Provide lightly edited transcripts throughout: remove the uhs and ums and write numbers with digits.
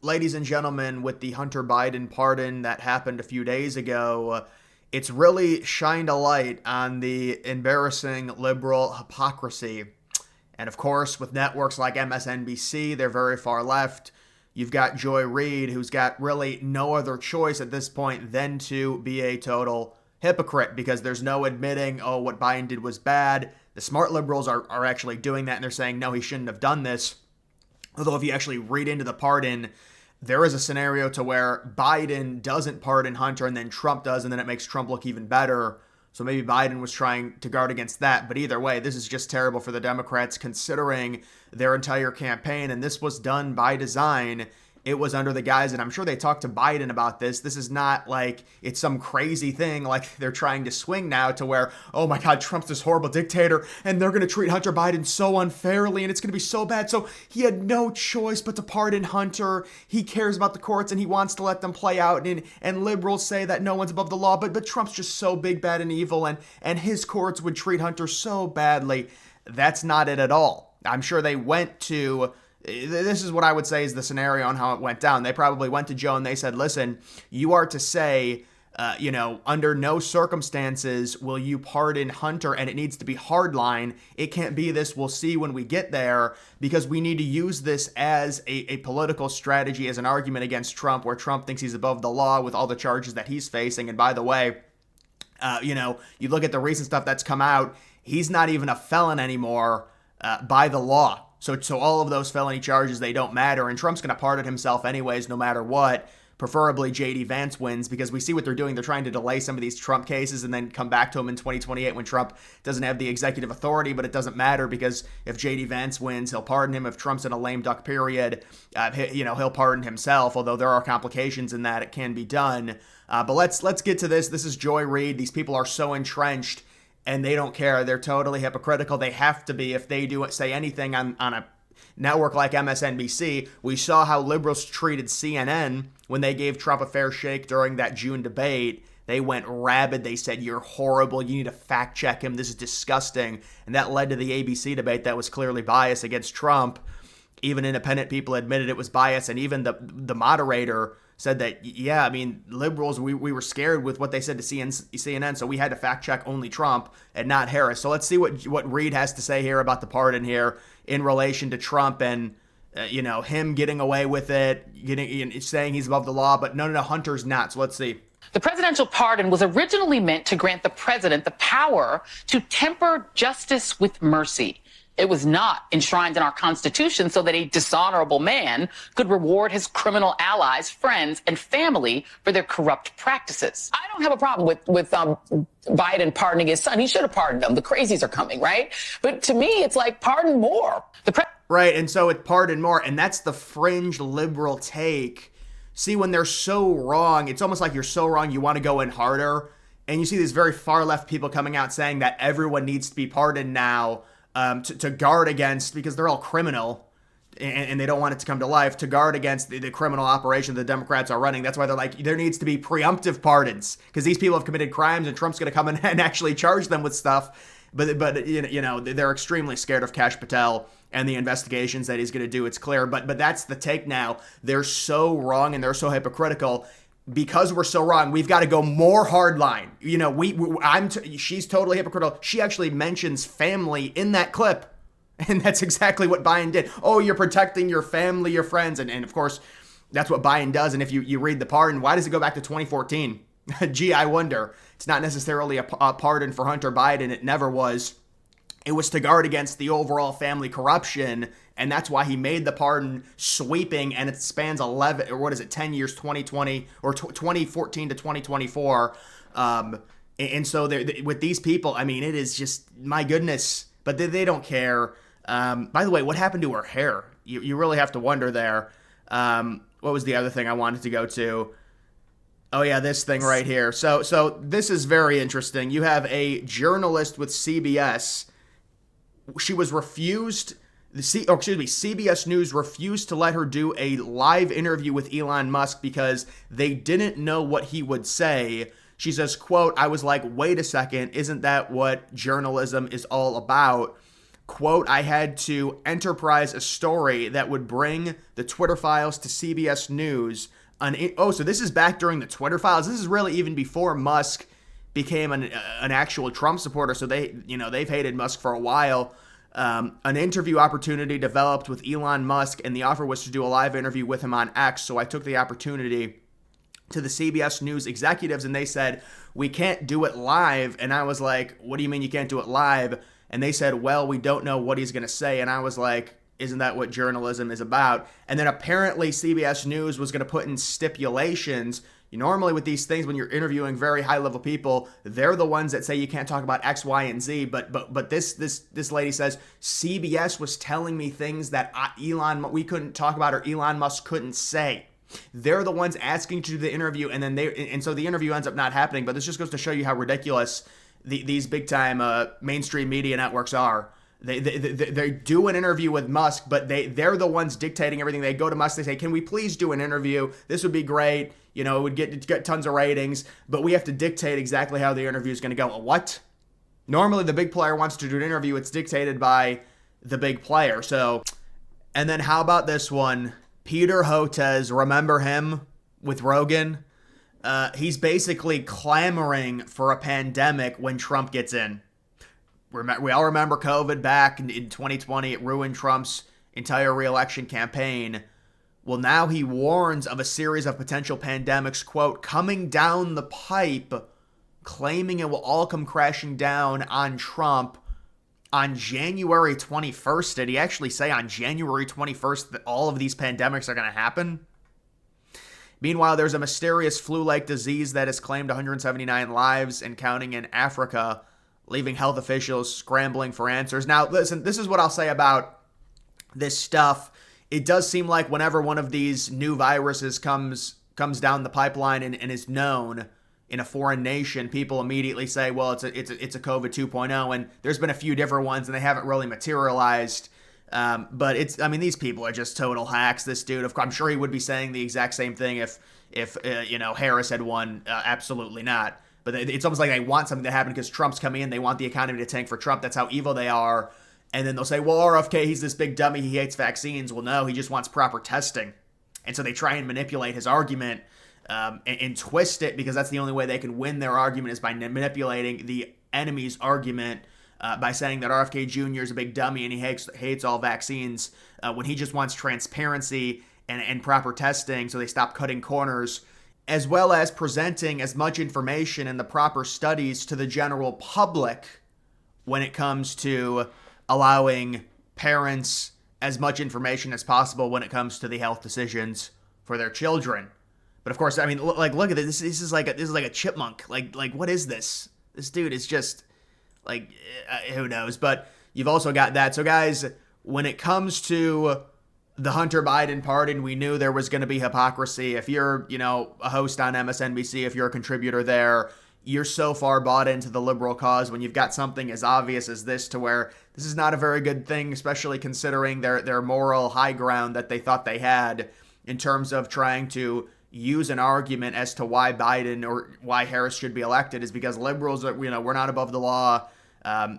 ladies and gentlemen, with the Hunter Biden pardon that happened a few days ago, it's really shined a light on the embarrassing liberal hypocrisy. And of course, with networks like MSNBC, they're very far left. You've got Joy Reid, who's got really no other choice at this point than to be a total hypocrite, because there's no admitting, oh, what Biden did was bad. The smart liberals are actually doing that, and they're saying, no, he shouldn't have done this. Although if you actually read into the pardon, there is a scenario to where Biden doesn't pardon Hunter and then Trump does, and then it makes Trump look even better. So maybe Biden was trying to guard against that. But either way, this is just terrible for the Democrats considering their entire campaign. And this was done by design. It was under the guise, and I'm sure they talked to Biden about this. This is not like it's some crazy thing like they're trying to swing now to where, oh my God, Trump's this horrible dictator and they're going to treat Hunter Biden so unfairly and it's going to be so bad. So he had no choice but to pardon Hunter. He cares about the courts and he wants to let them play out. And liberals say that no one's above the law, but Trump's just so big, bad, and evil, and his courts would treat Hunter so badly. That's not it at all. I'm sure they went to... This is what I would say is the scenario on how it went down. They probably went to Joe and they said, listen, you are to say, under no circumstances will you pardon Hunter, and it needs to be hardline. It can't be this, we'll see when we get there, because we need to use this as a political strategy, as an argument against Trump, where Trump thinks he's above the law with all the charges that he's facing. And by the way, you look at the recent stuff that's come out, he's not even a felon anymore by the law. So all of those felony charges, they don't matter, and Trump's going to pardon himself anyways, no matter what. Preferably J.D. Vance wins, because we see what they're doing. They're trying to delay some of these Trump cases and then come back to him in 2028 when Trump doesn't have the executive authority, but it doesn't matter, because if J.D. Vance wins, he'll pardon him. If Trump's in a lame duck period, he'll pardon himself, although there are complications in that. It can be done. But let's get to this. This is Joy Reid. These people are so entrenched, and they don't care. They're totally hypocritical. They have to be if they say anything on a network like MSNBC. We saw how liberals treated CNN when they gave Trump a fair shake during that June debate. They went rabid. They said, you're horrible. You need to fact check him. This is disgusting. And that led to the ABC debate that was clearly biased against Trump. Even independent people admitted it was biased. And even the moderator said that, yeah, I mean, liberals, we were scared with what they said to CNN, so we had to fact check only Trump and not Harris. So let's see what Reid has to say here about the pardon here in relation to Trump and, him getting away with it, saying he's above the law, but no, Hunter's not. So let's see. The presidential pardon was originally meant to grant the president the power to temper justice with mercy. It was not enshrined in our Constitution so that a dishonorable man could reward his criminal allies, friends, and family for their corrupt practices. I don't have a problem with Biden pardoning his son. He should have pardoned him. The crazies are coming, right? But to me, it's like pardon more. Right, and so it pardon more, and that's the fringe liberal take. See, when they're so wrong, it's almost like you're so wrong you want to go in harder. And you see these very far left people coming out saying that everyone needs to be pardoned now. To guard against, because they're all criminal and they don't want it to come to life, to guard against the criminal operation the Democrats are running. That's why they're like, there needs to be preemptive pardons, because these people have committed crimes and Trump's going to come in and actually charge them with stuff. But they're extremely scared of Kash Patel and the investigations that he's going to do. It's clear. But that's the take now. They're so wrong and they're so hypocritical. Because we're so wrong, we've got to go more hardline. She's totally hypocritical. She actually mentions family in that clip. And that's exactly what Biden did. Oh, you're protecting your family, your friends. And of course, that's what Biden does. And if you read the pardon, why does it go back to 2014? Gee, I wonder. It's not necessarily a pardon for Hunter Biden. It never was. It was to guard against the overall family corruption, and that's why he made the pardon sweeping, and it spans 10 years, 2020 or 2014 to 2024. And so with these people, I mean, it is just, my goodness, but they don't care. By the way, what happened to her hair? You really have to wonder there. What was the other thing I wanted to go to? Oh yeah, this thing right here. So this is very interesting. You have a journalist with CBS. She was refused, CBS News refused to let her do a live interview with Elon Musk because they didn't know what he would say. She says, quote, I was like, wait a second, isn't that what journalism is all about? quote, I had to enterprise a story that would bring the Twitter files to CBS News. So this is back during the Twitter files. This is really even before Musk became an actual Trump supporter. So they've hated Musk for a while. An interview opportunity developed with Elon Musk, and the offer was to do a live interview with him on X. So I took the opportunity to the CBS News executives, and they said, we can't do it live. And I was like, what do you mean you can't do it live? And they said, well, we don't know what he's going to say. And I was like, isn't that what journalism is about? And then apparently CBS News was going to put in stipulations. Normally with these things, when you're interviewing very high-level people, they're the ones that say you can't talk about X, Y, and Z. But this lady says CBS was telling me things that we couldn't talk about or Elon Musk couldn't say. They're the ones asking to do the interview, and so the interview ends up not happening. But this just goes to show you how ridiculous these big-time mainstream media networks are. They do an interview with Musk, but they're the ones dictating everything. They go to Musk, they say, can we please do an interview? This would be great. It would get tons of ratings, but we have to dictate exactly how the interview is going to go. What? Normally the big player wants to do an interview. It's dictated by the big player. So, and then how about this one? Peter Hotez, remember him with Rogan? He's basically clamoring for a pandemic when Trump gets in. We all remember COVID back in 2020. It ruined Trump's entire re-election campaign. Well, now he warns of a series of potential pandemics, quote, coming down the pipe, claiming it will all come crashing down on Trump on January 21st. Did he actually say on January 21st that all of these pandemics are going to happen? Meanwhile, there's a mysterious flu-like disease that has claimed 179 lives and counting in Africa, leaving health officials scrambling for answers. Now, listen, this is what I'll say about this stuff. It does seem like whenever one of these new viruses comes down the pipeline and is known in a foreign nation, people immediately say, well, it's a COVID 2.0, and there's been a few different ones, and they haven't really materialized. But these people are just total hacks. This dude, of course, I'm sure he would be saying the exact same thing if Harris had won. Absolutely not. But it's almost like they want something to happen because Trump's coming in. They want the economy to tank for Trump. That's how evil they are. And then they'll say, well, RFK, he's this big dummy. He hates vaccines. Well, no, he just wants proper testing. And so they try and manipulate his argument and twist it, because that's the only way they can win their argument, is by manipulating the enemy's argument by saying that RFK Jr. is a big dummy and he hates all vaccines, when he just wants transparency and proper testing, so they stop cutting corners, as well as presenting as much information and the proper studies to the general public when it comes to allowing parents as much information as possible when it comes to the health decisions for their children. But of course, look at this. This is like a chipmunk. Like what is this? This dude is just who knows? But you've also got that. So guys, when it comes to the Hunter Biden pardon, we knew there was going to be hypocrisy. If you're, a host on MSNBC, if you're a contributor there, you're so far bought into the liberal cause when you've got something as obvious as this, to where this is not a very good thing, especially considering their moral high ground that they thought they had in terms of trying to use an argument as to why Biden or why Harris should be elected, is because liberals are, we're not above the law.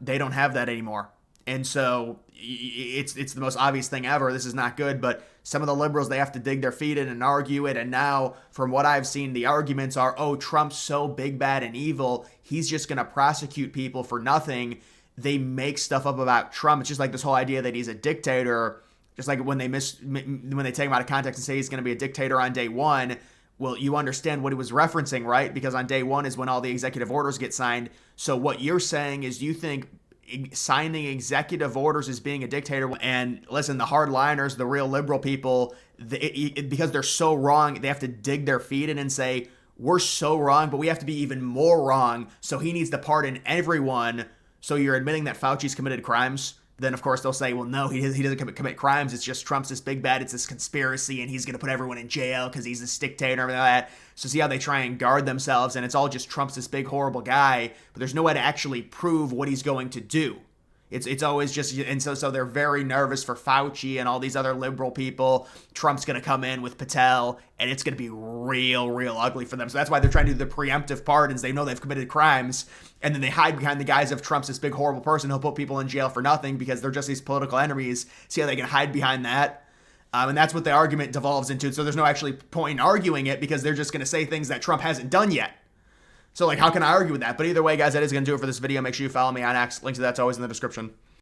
They don't have that anymore. And so it's the most obvious thing ever. This is not good, but some of the liberals, they have to dig their feet in and argue it. And now, from what I've seen, the arguments are, oh, Trump's so big, bad, and evil, he's just going to prosecute people for nothing. They make stuff up about Trump. It's just like this whole idea that he's a dictator, just like when they take him out of context and say he's going to be a dictator on day one. Well, you understand what he was referencing, right? Because on day one is when all the executive orders get signed. So what you're saying is you think signing executive orders is being a dictator. And listen, the hardliners, the real liberal people, because they're so wrong, they have to dig their feet in and say, we're so wrong, but we have to be even more wrong. So he needs to pardon everyone. So you're admitting that Fauci's committed crimes. Then, of course, they'll say, well, no, he doesn't commit crimes. It's just Trump's this big bad. It's this conspiracy, and he's going to put everyone in jail because he's this dictator and all that. So see how they try and guard themselves, and it's all just Trump's this big, horrible guy, but there's no way to actually prove what he's going to do. It's always just, and so they're very nervous for Fauci and all these other liberal people. Trump's going to come in with Patel, and it's going to be real ugly for them. So that's why they're trying to do the preemptive pardons. They know they've committed crimes, and then they hide behind the guise of Trump's this big horrible person who'll put people in jail for nothing because they're just these political enemies. See how they can hide behind that? And that's what the argument devolves into. So there's no actually point in arguing it because they're just going to say things that Trump hasn't done yet. So, like, how can I argue with that? But either way, guys, that is going to do it for this video. Make sure you follow me on X. Links to that's always in the description.